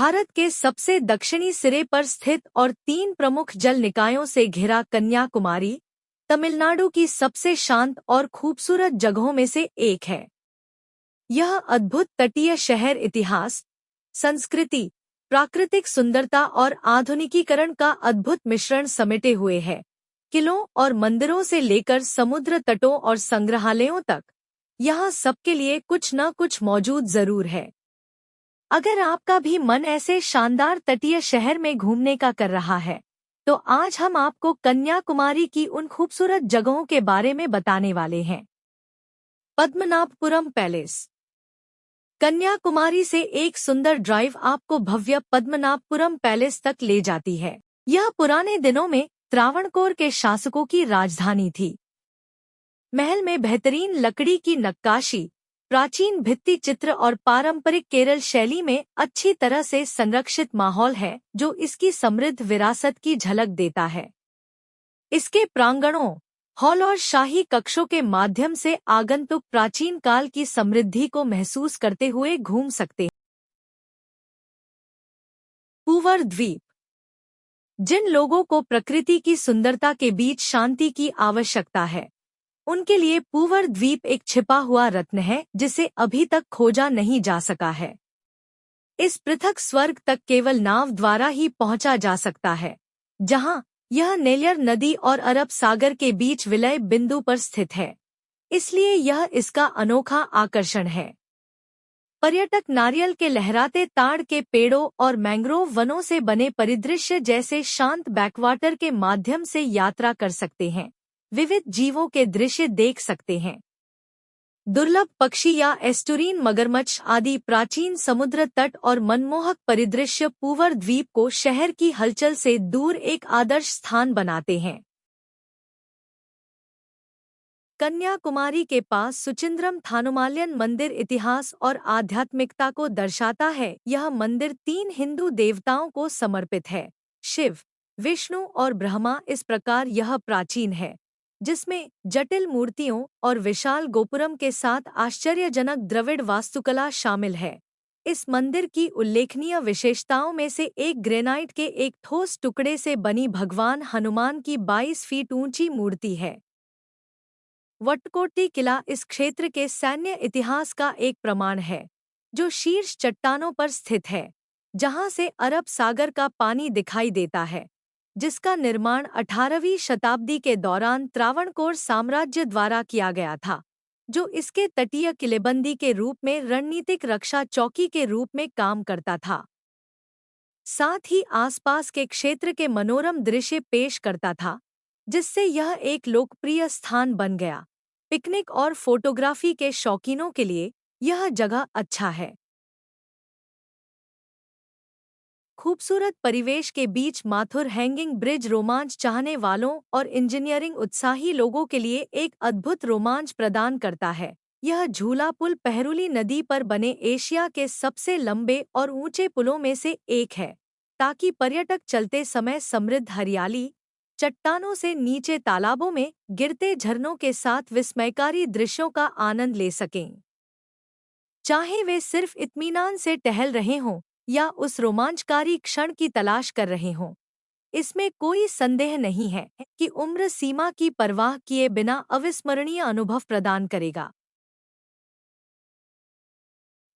भारत के सबसे दक्षिणी सिरे पर स्थित और 3 प्रमुख जल निकायों से घिरा कन्याकुमारी, तमिलनाडु की सबसे शांत और खूबसूरत जगहों में से एक है। यह अद्भुत तटीय शहर इतिहास, संस्कृति, प्राकृतिक सुंदरता और आधुनिकीकरण का अद्भुत मिश्रण समेटे हुए है। किलों और मंदिरों से लेकर समुद्र तटों और संग्रहालयों तक, यहाँ सबके लिए कुछ न कुछ मौजूद जरूर है। अगर आपका भी मन ऐसे शानदार तटीय शहर में घूमने का कर रहा है, तो आज हम आपको कन्याकुमारी की उन खूबसूरत जगहों के बारे में बताने वाले हैं। पद्मनाभपुरम पैलेस। कन्याकुमारी से एक सुंदर ड्राइव आपको भव्य पद्मनाभपुरम पैलेस तक ले जाती है। यह पुराने दिनों में त्रावणकोर के शासकों की राजधानी थी। महल में बेहतरीन लकड़ी की नक्काशी, प्राचीन भित्ति चित्र और पारंपरिक केरल शैली में अच्छी तरह से संरक्षित माहौल है, जो इसकी समृद्ध विरासत की झलक देता है। इसके प्रांगणों, हॉल और शाही कक्षों के माध्यम से आगंतुक प्राचीन काल की समृद्धि को महसूस करते हुए घूम सकते हैं। पूवर द्वीप। जिन लोगों को प्रकृति की सुंदरता के बीच शांति की आवश्यकता है, उनके लिए पूवर द्वीप एक छिपा हुआ रत्न है जिसे अभी तक खोजा नहीं जा सका है। इस पृथक स्वर्ग तक केवल नाव द्वारा ही पहुंचा जा सकता है, जहां यह नेल्यर नदी और अरब सागर के बीच विलय बिंदु पर स्थित है, इसलिए यह इसका अनोखा आकर्षण है। पर्यटक नारियल के लहराते ताड़ के पेड़ों और मैंग्रोव वनों से बने परिदृश्य जैसे शांत बैकवाटर के माध्यम से यात्रा कर सकते हैं, विविध जीवों के दृश्य देख सकते हैं। दुर्लभ पक्षी या एस्टुरीन मगरमच्छ आदि प्राचीन समुद्र तट और मनमोहक परिदृश्य पूवर द्वीप को शहर की हलचल से दूर एक आदर्श स्थान बनाते हैं। कन्याकुमारी के पास सुचिंद्रम थानुमालयन मंदिर इतिहास और आध्यात्मिकता को दर्शाता है। यह मंदिर 3 हिंदू देवताओं को समर्पित है, शिव, विष्णु और ब्रह्मा। इस प्रकार यह प्राचीन है, जिसमें जटिल मूर्तियों और विशाल गोपुरम के साथ आश्चर्यजनक द्रविड़ वास्तुकला शामिल है। इस मंदिर की उल्लेखनीय विशेषताओं में से एक ग्रेनाइट के एक ठोस टुकड़े से बनी भगवान हनुमान की 22 फीट ऊंची मूर्ति है। वट्टकोट्टी किला इस क्षेत्र के सैन्य इतिहास का एक प्रमाण है, जो शीर्ष चट्टानों पर स्थित है, जहां से अरब सागर का पानी दिखाई देता है, जिसका निर्माण 18वीं शताब्दी के दौरान त्रावणकोर साम्राज्य द्वारा किया गया था, जो इसके तटीय किलेबंदी के रूप में रणनीतिक रक्षा चौकी के रूप में काम करता था। साथ ही आसपास के क्षेत्र के मनोरम दृश्य पेश करता था, जिससे यह एक लोकप्रिय स्थान बन गया। पिकनिक और फोटोग्राफी के शौकीनों के लिए यह जगह अच्छा है। खूबसूरत परिवेश के बीच माथुर हैंगिंग ब्रिज रोमांच चाहने वालों और इंजीनियरिंग उत्साही लोगों के लिए एक अद्भुत रोमांच प्रदान करता है। यह झूला पुल पहरुली नदी पर बने एशिया के सबसे लंबे और ऊंचे पुलों में से एक है, ताकि पर्यटक चलते समय समृद्ध हरियाली, चट्टानों से नीचे तालाबों में गिरते झरनों के साथ विस्मयकारी दृश्यों का आनंद ले सकें। चाहे वे सिर्फ इत्मीनान से टहल रहे हों या उस रोमांचकारी क्षण की तलाश कर रहे हों, इसमें कोई संदेह नहीं है कि उम्र सीमा की परवाह किए बिना अविस्मरणीय अनुभव प्रदान करेगा।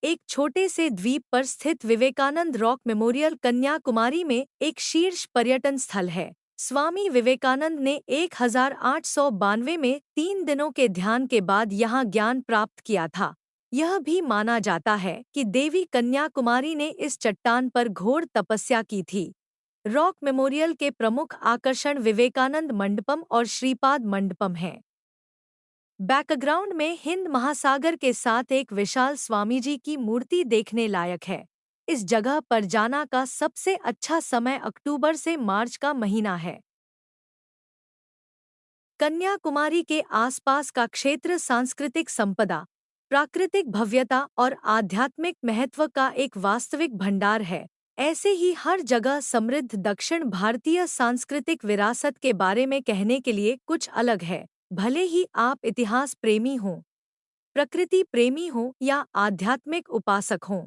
एक छोटे से द्वीप पर स्थित विवेकानंद रॉक मेमोरियल कन्याकुमारी में एक शीर्ष पर्यटन स्थल है। स्वामी विवेकानंद ने 1892 में 3 दिनों के ध्यान के बाद यहाँ ज्ञान प्राप्त किया था। यह भी माना जाता है कि देवी कन्याकुमारी ने इस चट्टान पर घोर तपस्या की थी। रॉक मेमोरियल के प्रमुख आकर्षण विवेकानंद मंडपम और श्रीपाद मंडपम हैं। बैकग्राउंड में हिंद महासागर के साथ एक विशाल स्वामीजी की मूर्ति देखने लायक है। इस जगह पर जाना का सबसे अच्छा समय अक्टूबर से मार्च का महीना है। कन्याकुमारी के आसपास का क्षेत्र सांस्कृतिक संपदा, प्राकृतिक भव्यता और आध्यात्मिक महत्व का एक वास्तविक भंडार है। ऐसे ही हर जगह समृद्ध दक्षिण भारतीय सांस्कृतिक विरासत के बारे में कहने के लिए कुछ अलग है, भले ही आप इतिहास प्रेमी हों, प्रकृति प्रेमी हों या आध्यात्मिक उपासक हों।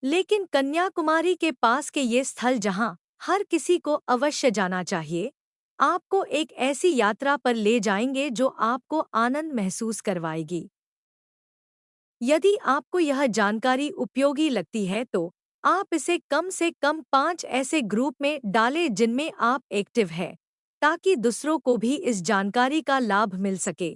लेकिन कन्याकुमारी के पास के ये स्थल जहाँ हर किसी को अवश्य जाना चाहिए, आपको एक ऐसी यात्रा पर ले जाएंगे जो आपको आनंद महसूस करवाएगी। यदि आपको यह जानकारी उपयोगी लगती है तो आप इसे कम से कम 5 ऐसे ग्रुप में डालें जिनमें आप एक्टिव हैं, ताकि दूसरों को भी इस जानकारी का लाभ मिल सके।